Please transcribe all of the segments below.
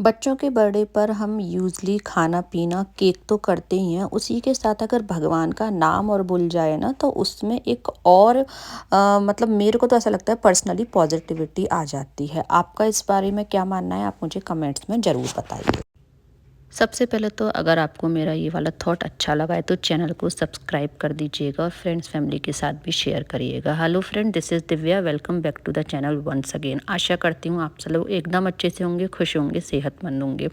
बच्चों के बर्थडे पर हम यूज़ुअली खाना-पीना, केक तो करते ही हैं, उसी के साथ अगर भगवान का नाम और भूल जाए ना तो उसमें एक और मतलब मेरे को तो ऐसा लगता है पर्सनली पॉजिटिविटी आ जाती है। आपका इस बारे में क्या मानना है? आप मुझे कमेंट्स में ज़रूर बताइए। सबसे पहले तो अगर आपको मेरा ये वाला थॉट अच्छा लगा है तो चैनल को सब्सक्राइब कर दीजिएगा और फ्रेंड्स फैमिली के साथ भी शेयर करिएगा। Hello friend, this is Divya, welcome back to the channel once again. आशा करती हूँ आप सब लोग एकदम अच्छे से होंगे, खुश होंगे, सेहतमंद होंगे।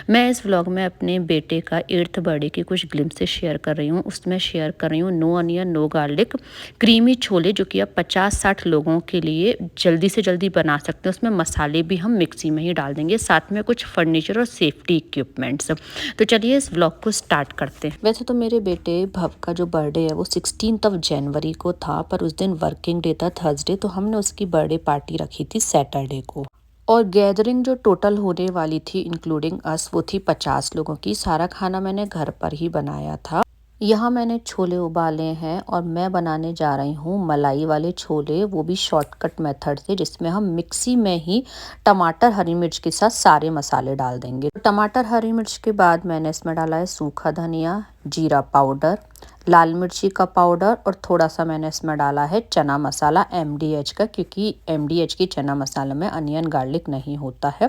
मैं इस व्लॉग में अपने बेटे का 8th बर्थडे की कुछ ग्लिम्पसेस शेयर कर रही हूँ। उसमें शेयर कर रही हूँ no onion no garlic creamy chole, जो कि आप 50-60 लोगों के लिए जल्दी से जल्दी बना सकते हैं। उसमें मसाले भी हम मिक्सी में ही डाल देंगे, साथ में कुछ फर्नीचर और सेफ्टी इक्विपमेंट्स। तो चलिए इस व्लॉग को स्टार्ट करते हैं। वैसे तो मेरे बेटे भव का जो बर्थडे है वो 16 जनवरी को था, पर उस दिन वर्किंग डे था, थर्सडे, तो हमने उसकी बर्थडे पार्टी रखी थी सैटरडे को। और गैदरिंग जो टोटल होने वाली थी इंक्लूडिंग अस, वो थी 50 लोगों की। सारा खाना मैंने घर पर ही बनाया था। यहाँ मैंने छोले उबाले हैं और मैं बनाने जा रही हूँ मलाई वाले छोले, वो भी शॉर्टकट मेथड से, जिसमें हम मिक्सी में ही टमाटर हरी मिर्च के साथ सारे मसाले डाल देंगे। तो टमाटर हरी मिर्च के बाद मैंने इसमें डाला है सूखा धनिया, जीरा पाउडर, लाल मिर्ची का पाउडर और थोड़ा सा मैंने इसमें डाला है चना मसाला MDH का, क्योंकि MDH की चना मसाले में अनियन गार्लिक नहीं होता है।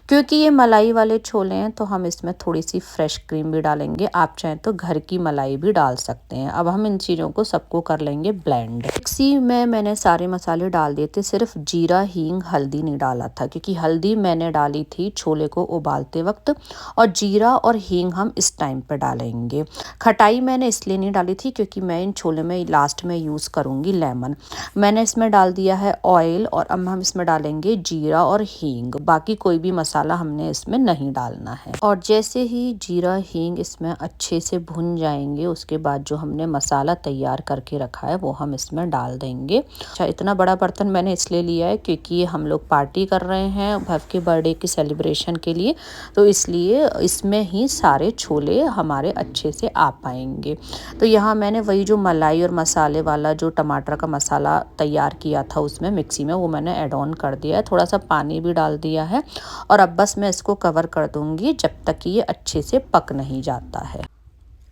क्योंकि ये मलाई वाले छोले हैं तो हम इसमें थोड़ी सी फ्रेश क्रीम भी डालेंगे, आप चाहें तो घर की मलाई भी डाल सकते हैं। अब हम इन चीज़ों को सबको कर लेंगे ब्लेंड। मिक्सी में मैंने सारे मसाले डाल दिए थे, सिर्फ जीरा हींग हल्दी नहीं डाला था, क्योंकि हल्दी मैंने डाली थी छोले को उबालते वक्त और जीरा और हींग हम इस टाइम पर डालेंगे। खटाई मैंने इसलिए नहीं डाली थी क्योंकि मैं इन छोले में लास्ट में यूज़ करूँगी लेमन। मैंने इसमें डाल दिया है ऑयल और अब हम इसमें डालेंगे जीरा और हींग। बाकी कोई भी मसाला हमने इसमें नहीं डालना है। और जैसे ही जीरा हींग इसमें अच्छे से भुन जाएंगे, उसके बाद जो हमने मसाला तैयार करके रखा है वो हम इसमें डाल देंगे। अच्छा, इतना बड़ा बर्तन मैंने इसलिए लिया है क्योंकि हम लोग पार्टी कर रहे हैं भव के बर्थडे की सेलिब्रेशन के लिए, तो इसलिए इसमें ही सारे छोले हमारे अच्छे से आ पाएंगे। तो यहाँ मैंने वही जो मलाई और मसाले वाला जो टमाटर का मसाला तैयार किया था उसमें मिक्सी में, वो मैंने ऐड ऑन कर दिया है, थोड़ा सा पानी भी डाल दिया है और अब बस मैं इसको कवर कर दूंगी जब तक कि ये अच्छे से पक नहीं जाता है।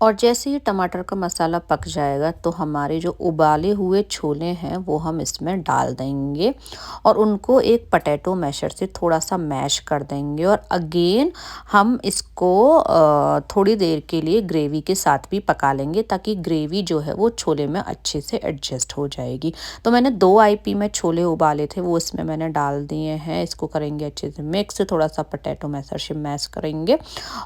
और जैसे ही टमाटर का मसाला पक जाएगा तो हमारे जो उबाले हुए छोले हैं वो हम इसमें डाल देंगे और उनको एक पोटैटो मैशर से थोड़ा सा मैश कर देंगे। और अगेन हम इसको थोड़ी देर के लिए ग्रेवी के साथ भी पका लेंगे, ताकि ग्रेवी जो है वो छोले में अच्छे से एडजस्ट हो जाएगी। तो मैंने 2 IP में छोले उबाले थे, वो इसमें मैंने डाल दिए हैं। इसको करेंगे अच्छे से मिक्स, थोड़ा सा पोटैटो मैशर से मैश करेंगे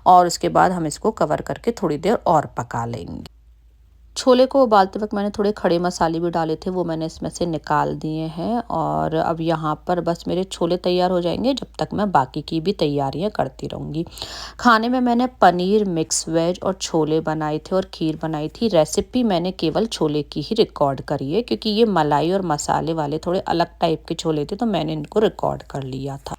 और उसके बाद हम इसको कवर करके थोड़ी देर और पका लेंगे। छोले को उबालते वक्त मैंने थोड़े खड़े मसाले भी डाले थे, वो मैंने इसमें से निकाल दिए हैं और अब यहाँ पर बस मेरे छोले तैयार हो जाएंगे, जब तक मैं बाकी की भी तैयारियाँ करती रहूँगी। खाने में मैंने पनीर मिक्स वेज और छोले बनाए थे और खीर बनाई थी। रेसिपी मैंने केवल छोले की ही रिकॉर्ड करी है, क्योंकि ये मलाई और मसाले वाले थोड़े अलग टाइप के छोले थे, तो मैंने इनको रिकॉर्ड कर लिया था।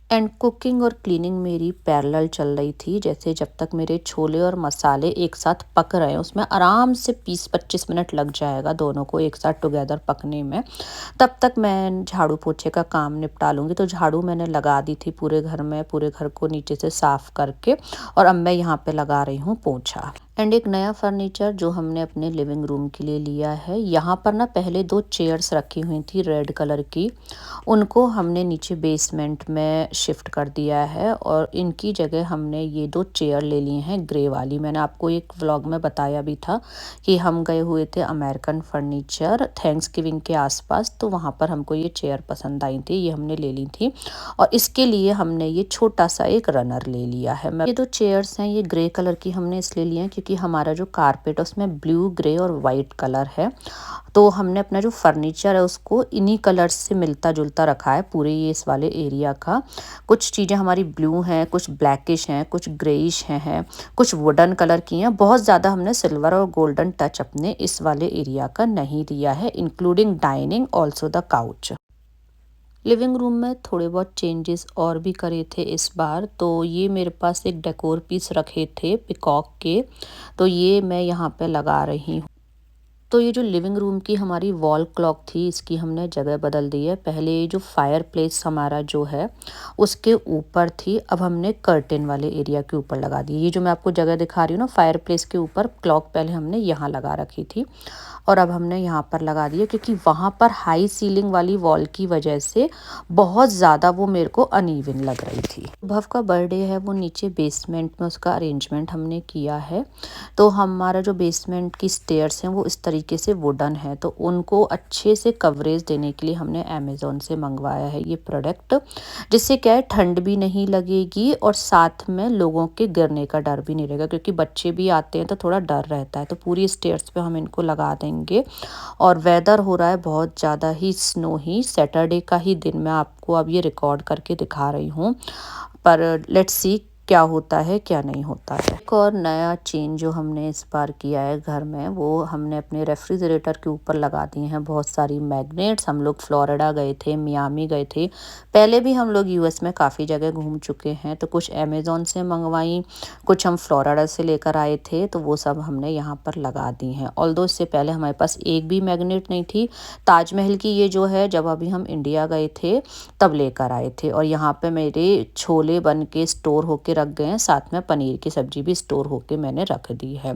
एंड कुकिंग और क्लीनिंग मेरी पैरेलल चल रही थी। जैसे जब तक मेरे छोले और मसाले एक साथ पक रहे हैं, उसमें आराम से 20-25 मिनट लग जाएगा दोनों को एक साथ टुगेदर पकने में। तब तक मैं झाड़ू पोछे का काम निपटा लूँगी। तो झाड़ू मैंने लगा दी थी पूरे घर में, पूरे घर को नीचे से साफ़ करके, और अब मैं यहाँ पे लगा रही हूँ पोछा। एंड एक नया फर्नीचर जो हमने अपने लिविंग रूम के लिए लिया है, यहाँ पर ना पहले 2 चेयर्स रखी हुई थी रेड कलर की, उनको हमने नीचे बेसमेंट में शिफ्ट कर दिया है और इनकी जगह हमने ये 2 चेयर ले लिए हैं ग्रे वाली। मैंने आपको एक व्लॉग में बताया भी था कि हम गए हुए थे अमेरिकन फर्नीचर थैंक्सगिविंग के आसपास, तो वहाँ पर हमको ये चेयर पसंद आई थी, ये हमने ले ली थी और इसके लिए हमने ये छोटा सा एक रनर ले लिया है। ये 2 चेयर्स हैं, ये ग्रे कलर की हमने इसलिए लिए हैं क्योंकि हमारा जो कारपेट है उसमें ब्लू, ग्रे और वाइट कलर है, तो हमने अपना जो फर्नीचर है उसको इन्हीं कलर्स से मिलता जुलता रखा है पूरे ये इस वाले एरिया का। कुछ चीज़ें हमारी ब्लू हैं, कुछ ब्लैकिश हैं, कुछ ग्रेइश हैं, कुछ वुडन कलर की हैं। बहुत ज़्यादा हमने सिल्वर और गोल्डन टच अपने इस वाले एरिया का नहीं दिया है, including dining also the couch. Living room में थोड़े बहुत चेंजेस और भी करे थे इस बार। तो ये मेरे पास एक डेकोर पीस रखे थे पिकॉक के, तो ये मैं यहाँ पे लगा रही हूँ। तो ये जो लिविंग रूम की हमारी वॉल क्लॉक थी, इसकी हमने जगह बदल दी है। पहले ये जो फायर प्लेस हमारा जो है उसके ऊपर थी, अब हमने कर्टेन वाले एरिया के ऊपर लगा दी। ये जो मैं आपको जगह दिखा रही हूँ ना, फायर प्लेस के ऊपर क्लॉक पहले हमने यहाँ लगा रखी थी और अब हमने यहाँ पर लगा दिया, क्योंकि वहाँ पर हाई सीलिंग वाली वॉल की वजह से बहुत ज़्यादा वो मेरे को अनइवन लग रही थी। भव का बर्थडे है, वो नीचे बेसमेंट में उसका अरेंजमेंट हमने किया है। तो हमारा जो बेसमेंट की स्टेयर्स हैं वो इस तरीके से वुडन है, तो उनको अच्छे से कवरेज देने के लिए हमने अमेज़ोन से मंगवाया है ये प्रोडक्ट, जिससे क्या है ठंड भी नहीं लगेगी और साथ में लोगों के गिरने का डर भी नहीं रहेगा, क्योंकि बच्चे भी आते हैं तो थोड़ा डर रहता है। तो पूरी स्टेयर्स पे हम इनको लगा देंगे। और वेदर हो रहा है बहुत ज़्यादा ही स्नो ही, सैटरडे का ही दिन मैं आपको अब ये रिकॉर्ड करके दिखा रही हूँ, पर लेट्स सी क्या होता है क्या नहीं होता है। एक और नया चेंज जो हमने इस बार किया है घर में, वो हमने अपने रेफ्रिजरेटर के ऊपर लगा दिए हैं बहुत सारी मैग्नेट्स। हम लोग फ्लोरिडा गए थे, मियामी गए थे, पहले भी हम लोग यूएस में काफ़ी जगह घूम चुके हैं, तो कुछ अमेज़ोन से मंगवाई, कुछ हम फ्लोरिडा से लेकर आए थे, तो वो सब हमने यहाँ पर लगा दी हैं। ऑल्दो इससे पहले हमारे पास एक भी मैग्नेट नहीं थी। ताजमहल की ये जो है, जब अभी हम इंडिया गए थे तब लेकर आए थे, और यहाँ पे मेरे छोले बन के स्टोर होके रख गए हैं, साथ में पनीर की सब्जी भी स्टोर होके मैंने रख दी है।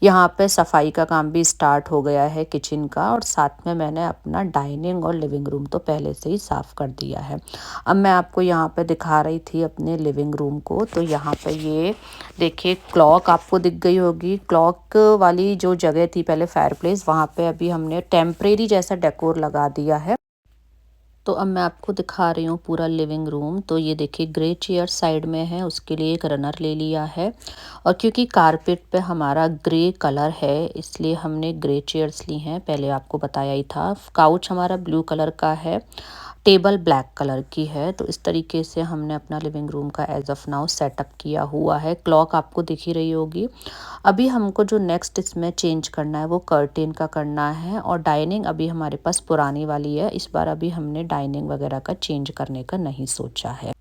यहाँ पे सफाई का काम भी स्टार्ट हो गया है किचन का, और साथ में मैंने अपना डाइनिंग और लिविंग रूम तो पहले से ही साफ़ कर दिया है। अब मैं आपको यहाँ पे दिखा रही थी अपने लिविंग रूम को, तो यहाँ पे ये देखिए क्लॉक आपको दिख गई होगी। क्लॉक वाली जो जगह थी पहले फायर प्लेस, वहाँ पे अभी हमने टेम्परेरी जैसा डेकोर लगा दिया है। तो अब मैं आपको दिखा रही हूँ पूरा लिविंग रूम। तो ये देखिए ग्रे चेयर साइड में है, उसके लिए एक रनर ले लिया है, और क्योंकि कारपेट पे हमारा ग्रे कलर है इसलिए हमने ग्रे चेयर्स ली हैं, पहले आपको बताया ही था। काउच हमारा ब्लू कलर का है, टेबल ब्लैक कलर की है। तो इस तरीके से हमने अपना लिविंग रूम का एज ऑफ नाउ सेटअप किया हुआ है। क्लॉक आपको दिख ही रही होगी। अभी हमको जो नेक्स्ट इसमें चेंज करना है वो कर्टेन का करना है, और डाइनिंग अभी हमारे पास पुरानी वाली है, इस बार अभी हमने डाइनिंग वगैरह का चेंज करने का नहीं सोचा है।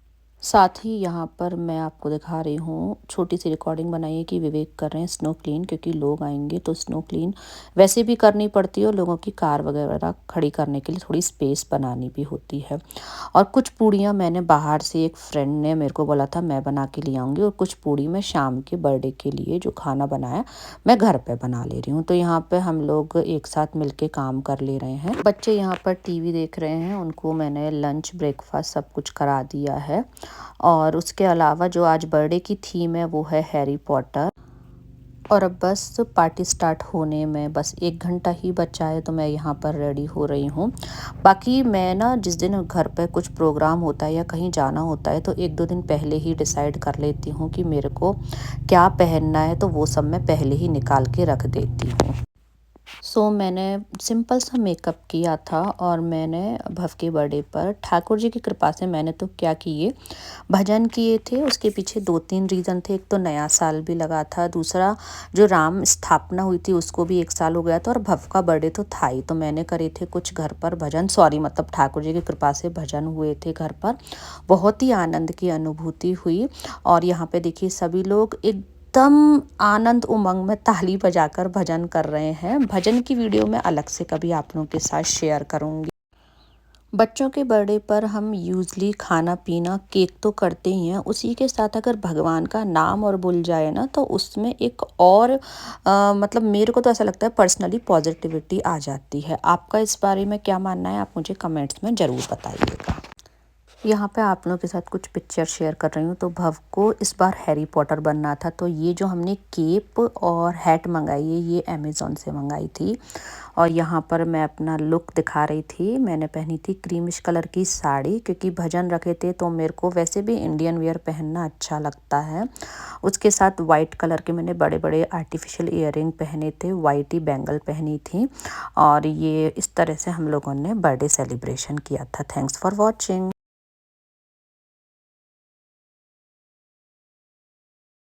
साथ ही यहाँ पर मैं आपको दिखा रही हूँ, छोटी सी रिकॉर्डिंग बनाई है कि विवेक कर रहे हैं स्नो क्लीन, क्योंकि लोग आएंगे तो स्नो क्लीन वैसे भी करनी पड़ती है, और लोगों की कार वगैरह खड़ी करने के लिए थोड़ी स्पेस बनानी भी होती है। और कुछ पूड़ियाँ मैंने बाहर से, एक फ्रेंड ने मेरे को बोला था मैं बना के ले आऊँगी, और कुछ पूड़ी मैं शाम के बर्थडे के लिए जो खाना बनाया मैं घर पे बना ले रही हूँ। तो यहाँ पे हम लोग एक साथ मिलके काम कर ले रहे हैं। बच्चे यहाँ पर टीवी देख रहे हैं, उनको मैंने लंच ब्रेकफास्ट सब कुछ करा दिया है। और उसके अलावा जो आज बर्थडे की थीम है वो है हैरी पॉटर। और अब बस पार्टी स्टार्ट होने में बस 1 घंटा ही बचा है, तो मैं यहाँ पर रेडी हो रही हूँ। बाकी मैं ना जिस दिन घर पे कुछ प्रोग्राम होता है या कहीं जाना होता है, तो 1-2 दिन पहले ही डिसाइड कर लेती हूँ कि मेरे को क्या पहनना है, तो वो सब मैं पहले ही निकाल के रख देती हूँ। मैंने सिंपल सा मेकअप किया था, और मैंने भव के बर्थडे पर ठाकुर जी की कृपा से मैंने तो क्या किए, भजन किए थे। उसके पीछे 2-3 रीज़न थे। एक तो नया साल भी लगा था, दूसरा जो राम स्थापना हुई थी उसको भी 1 साल हो गया था, और भव का बर्थडे तो था ही, तो मैंने करे थे कुछ घर पर भजन, सॉरी मतलब ठाकुर जी की कृपा से भजन हुए थे घर पर। बहुत ही आनंद की अनुभूति हुई। और यहाँ पे देखिए सभी लोग एकदम आनंद उमंग में ताली बजाकर भजन कर रहे हैं। भजन की वीडियो मैं अलग से कभी आप लोगों के साथ शेयर करूँगी। बच्चों के बर्थडे पर हम यूजली खाना पीना केक तो करते ही हैं, उसी के साथ अगर भगवान का नाम और भूल जाए ना, तो उसमें एक और मतलब मेरे को तो ऐसा लगता है पर्सनली पॉजिटिविटी आ जाती है। आपका इस बारे में क्या मानना है, आप मुझे कमेंट्स में ज़रूर बताइएगा। यहाँ पे आप लोगों के साथ कुछ पिक्चर शेयर कर रही हूँ। तो भव को इस बार हैरी पॉटर बनना था, तो ये जो हमने केप और हैट मंगाई है ये अमेज़ोन से मंगाई थी। और यहाँ पर मैं अपना लुक दिखा रही थी। मैंने पहनी थी क्रीमिश कलर की साड़ी, क्योंकि भजन रखे थे तो मेरे को वैसे भी इंडियन वेयर पहनना अच्छा लगता है। उसके साथ वाइट कलर के मैंने बड़े बड़े आर्टिफिशियल ईयरिंग पहने थे, वाइट ही बैंगल पहनी थी, और ये इस तरह से हम लोगों ने बर्थडे सेलिब्रेशन किया था। Thanks for watching.